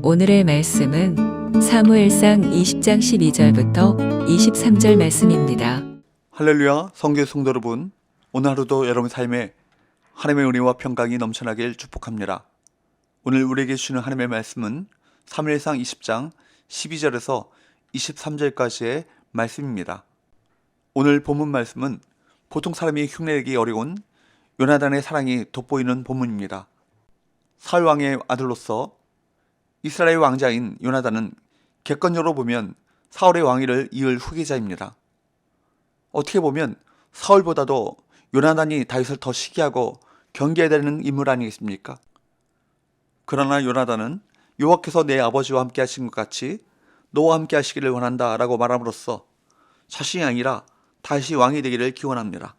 오늘의 말씀은 사무엘상 20장 12절부터 23절 말씀입니다. 할렐루야, 성교 성도 여러분, 오늘 하루도 여러분 삶에 하나님의 은혜와 평강이 넘쳐나길 축복합니다. 오늘 우리에게 주시는 하나님의 말씀은 사무엘상 20장 12절에서 23절까지의 말씀입니다. 오늘 본문 말씀은 보통 사람이 흉내내기 어려운 요나단의 사랑이 돋보이는 본문입니다. 사울 왕의 아들로서 이스라엘 왕자인 요나단은 객관적으로 보면 사울의 왕위를 이을 후계자입니다. 어떻게 보면 사울보다도 요나단이 다윗을 더 시기하고 경계해야 되는 인물 아니겠습니까? 그러나 요나단은 여호와께서 내 아버지와 함께 하신 것 같이 너와 함께 하시기를 원한다 라고 말함으로써 자신이 아니라 다윗이 왕이 되기를 기원합니다.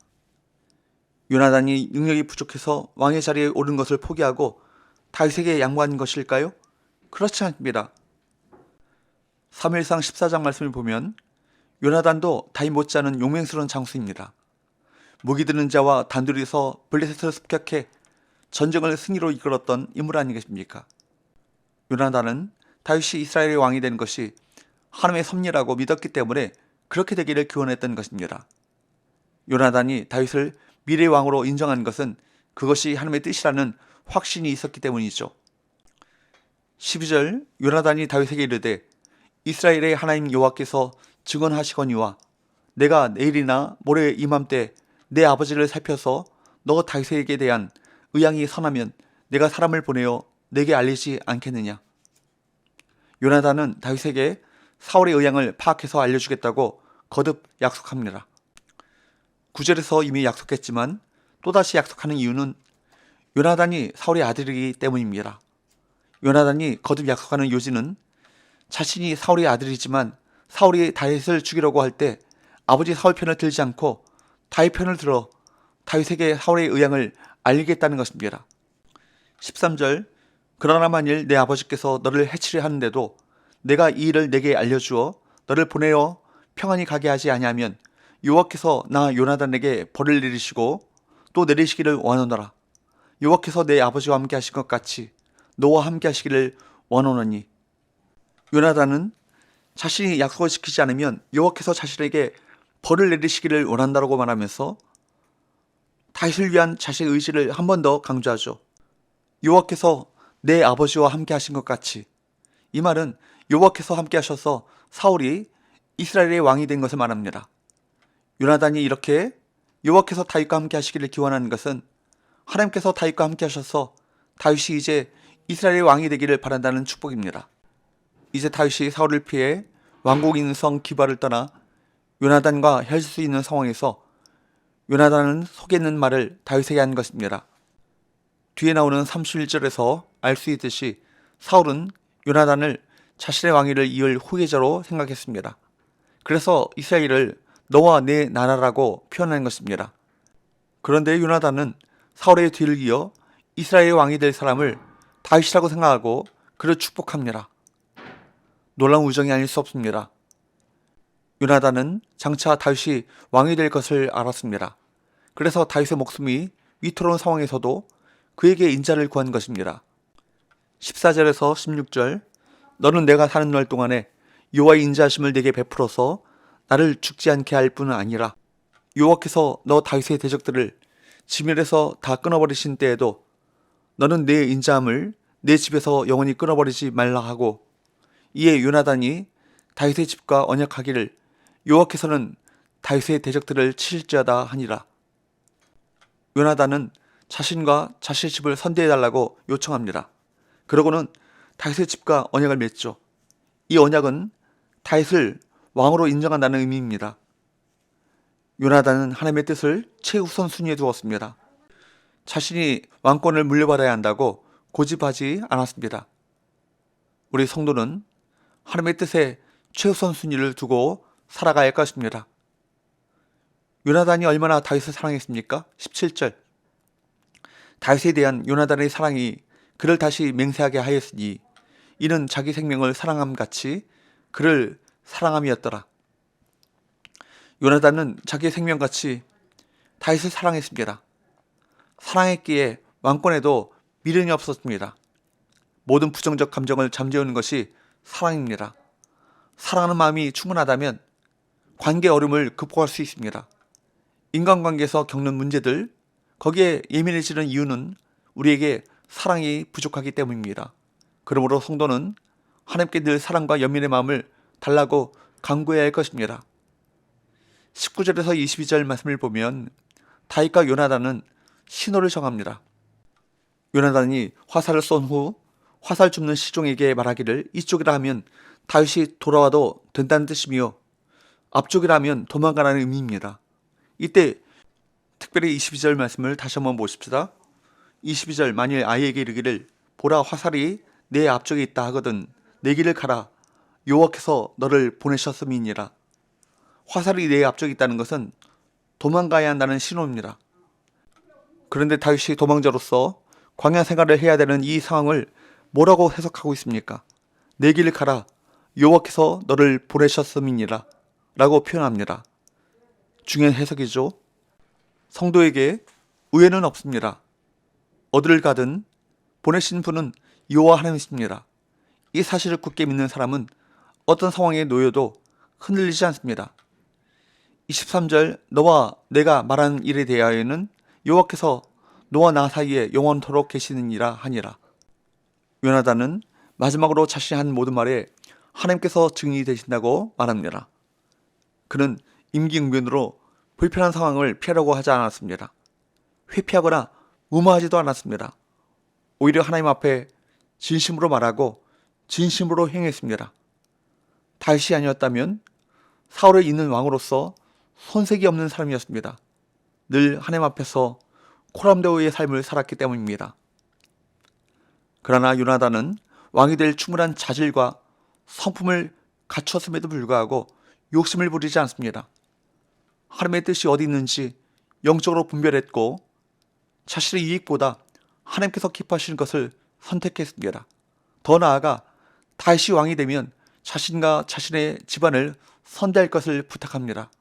요나단이 능력이 부족해서 왕의 자리에 오른 것을 포기하고 다윗에게 양보한 것일까요? 그렇지 않습니다. 사무엘상 14장 말씀을 보면 요나단도 다윗 못지않은 용맹스러운 장수입니다. 무기 드는 자와 단둘이서 블레셋을 습격해 전쟁을 승리로 이끌었던 인물 아니겠습니까? 요나단은 다윗이 이스라엘의 왕이 된 것이 하나님의 섭리라고 믿었기 때문에 그렇게 되기를 기원했던 것입니다. 요나단이 다윗을 미래의 왕으로 인정한 것은 그것이 하나님의 뜻이라는 확신이 있었기 때문이죠. 12절 요나단이 다윗에게 이르되 이스라엘의 하나님 여호와께서 증언하시거니와 내가 내일이나 모레 이맘때 내 아버지를 살펴서 너 다윗에게 대한 의향이 선하면 내가 사람을 보내어 내게 알리지 않겠느냐. 요나단은 다윗에게 사울의 의향을 파악해서 알려주겠다고 거듭 약속합니다. 9절에서 이미 약속했지만 또다시 약속하는 이유는 요나단이 사울의 아들이기 때문입니다. 요나단이 거듭 약속하는 요지는 자신이 사울의 아들이지만 사울이 다윗을 죽이려고 할 때 아버지 사울 편을 들지 않고 다윗 편을 들어 다윗에게 사울의 의향을 알리겠다는 것입니다. 13절 그러나 만일 내 아버지께서 너를 해치려 하는데도 내가 이 일을 내게 알려주어 너를 보내어 평안히 가게 하지 아니하면 여호와께서 나 요나단에게 벌을 내리시고 또 내리시기를 원하노라. 여호와께서 내 아버지와 함께 하신 것 같이 너와 함께 하시기를 원하노니. 요나단은 자신이 약속을 지키지 않으면 여호와께서 자신에게 벌을 내리시기를 원한다고 말하면서 다윗을 위한 자신의 의지를 한 번 더 강조하죠. 여호와께서 내 아버지와 함께 하신 것 같이. 이 말은 여호와께서 함께 하셔서 사울이 이스라엘의 왕이 된 것을 말합니다. 요나단이 이렇게 여호와께서 다윗과 함께 하시기를 기원하는 것은 하나님께서 다윗과 함께 하셔서 다윗이 이제 이스라엘의 왕이 되기를 바란다는 축복입니다. 이제 다윗이 사울을 피해 왕국 있는 성 기바를 떠나 요나단과 할 수 있는 상황에서 요나단은 속에 있는 말을 다윗에게 한 것입니다. 뒤에 나오는 31절에서 알 수 있듯이 사울은 요나단을 자신의 왕위를 이을 후계자로 생각했습니다. 그래서 이스라엘을 너와 내 나라라고 표현한 것입니다. 그런데 요나단은 사울의 뒤를 이어 이스라엘의 왕이 될 사람을 다윗이라고 생각하고 그를 축복합니다. 놀라운 우정이 아닐 수 없습니다. 요나단은 장차 다윗이 왕이 될 것을 알았습니다. 그래서 다윗의 목숨이 위태로운 상황에서도 그에게 인자를 구한 것입니다. 14절에서 16절 너는 내가 사는 날 동안에 여호와의 인자하심을 내게 베풀어서 나를 죽지 않게 할 뿐은 아니라 여호와께서 너 다윗의 대적들을 지면에서 다 끊어버리신 때에도 너는 내 인자함을 내 집에서 영원히 끊어버리지 말라 하고 이에 요나단이 다윗의 집과 언약하기를 여호와께서는 다윗의 대적들을 치실지어다 하니라. 요나단은 자신과 자신의 집을 선대해달라고 요청합니다. 그러고는 다윗의 집과 언약을 맺죠. 이 언약은 다윗을 왕으로 인정한다는 의미입니다. 요나단은 하나님의 뜻을 최우선순위에 두었습니다. 자신이 왕권을 물려받아야 한다고 고집하지 않았습니다. 우리 성도는 하나님의 뜻에 최우선순위를 두고 살아가야 할 것입니다. 요나단이 얼마나 다윗을 사랑했습니까? 17절 다윗에 대한 요나단의 사랑이 그를 다시 맹세하게 하였으니 이는 자기 생명을 사랑함 같이 그를 사랑함이었더라. 요나단은 자기의 생명같이 다윗을 사랑했습니다. 사랑했기에 왕권에도 미련이 없었습니다. 모든 부정적 감정을 잠재우는 것이 사랑입니다. 사랑하는 마음이 충분하다면 관계 어려움을 극복할 수 있습니다. 인간관계에서 겪는 문제들, 거기에 예민해지는 이유는 우리에게 사랑이 부족하기 때문입니다. 그러므로 성도는 하나님께 늘 사랑과 연민의 마음을 달라고 간구해야 할 것입니다. 19절에서 22절 말씀을 보면 다윗과 요나단은 신호를 정합니다. 요나단이 화살을 쏜 후 화살 줍는 시종에게 말하기를 이쪽이라 하면 다윗이 돌아와도 된다는 뜻이며 앞쪽이라 하면 도망가라는 의미입니다. 이때 특별히 22절 말씀을 다시 한번 보십시다. 22절 만일 아이에게 이르기를 보라 화살이 내 앞쪽에 있다 하거든 내 길을 가라 여호와께서 너를 보내셨음이니라. 화살이 내 앞쪽에 있다는 것은 도망가야 한다는 신호입니다. 그런데 다윗이 도망자로서 광야 생활을 해야 되는 이 상황을 뭐라고 해석하고 있습니까? 내 길을 가라 여호와께서 너를 보내셨음이니라 라고 표현합니다. 중요한 해석이죠. 성도에게 우애는 없습니다. 어디를 가든 보내신 분은 여호와 하나님이십니다. 이 사실을 굳게 믿는 사람은 어떤 상황에 놓여도 흔들리지 않습니다. 23절 너와 내가 말하는 일에 대하여는 여호와께서 너와 나 사이에 영원토록 계시느니라 하니라. 요나단은 마지막으로 자신이 한 모든 말에 하나님께서 증인이 되신다고 말합니다. 그는 임기응변으로 불편한 상황을 피하려고 하지 않았습니다. 회피하거나 무마하지도 않았습니다. 오히려 하나님 앞에 진심으로 말하고 진심으로 행했습니다. 다윗이 아니었다면 사울에 있는 왕으로서 손색이 없는 사람이었습니다. 늘 하나님 앞에서 코람데오의 삶을 살았기 때문입니다. 그러나 요나단은 왕이 될 충분한 자질과 성품을 갖췄음에도 불구하고 욕심을 부리지 않습니다. 하나님의 뜻이 어디 있는지 영적으로 분별했고 자신의 이익보다 하나님께서 기뻐하시는 것을 선택했습니다. 더 나아가 다윗이 왕이 되면 자신과 자신의 집안을 선대할 것을 부탁합니다.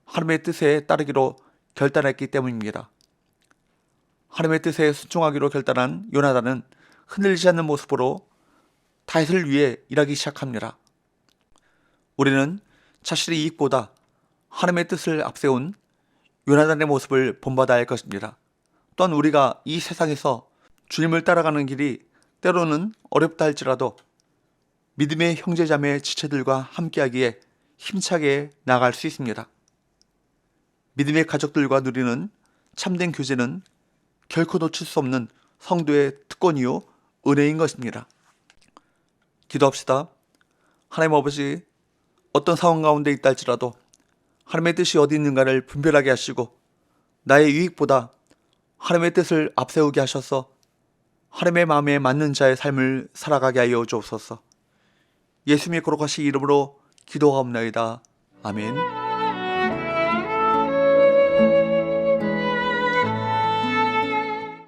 하나님의 뜻에 따르기로 결단했기 때문입니다. 하나님의 뜻에 순종하기로 결단한 요나단은 흔들리지 않는 모습으로 다윗을 위해 일하기 시작합니다. 우리는 자신의 이익보다 하나님의 뜻을 앞세운 요나단의 모습을 본받아야 할 것입니다. 또한 우리가 이 세상에서 주님을 따라가는 길이 때로는 어렵다 할지라도 믿음의 형제자매 지체들과 함께하기에 힘차게 나아갈 수 있습니다. 믿음의 가족들과 누리는 참된 교제는 결코 놓칠 수 없는 성도의 특권이요 은혜인 것입니다. 기도합시다. 하나님 아버지, 어떤 상황 가운데 있다 할지라도 하나님의 뜻이 어디 있는가를 분별하게 하시고 나의 유익보다 하나님의 뜻을 앞세우게 하셔서 하나님의 마음에 맞는 자의 삶을 살아가게 하여 주옵소서. 예수님의 거룩하신 이름으로 기도하옵나이다. 아멘.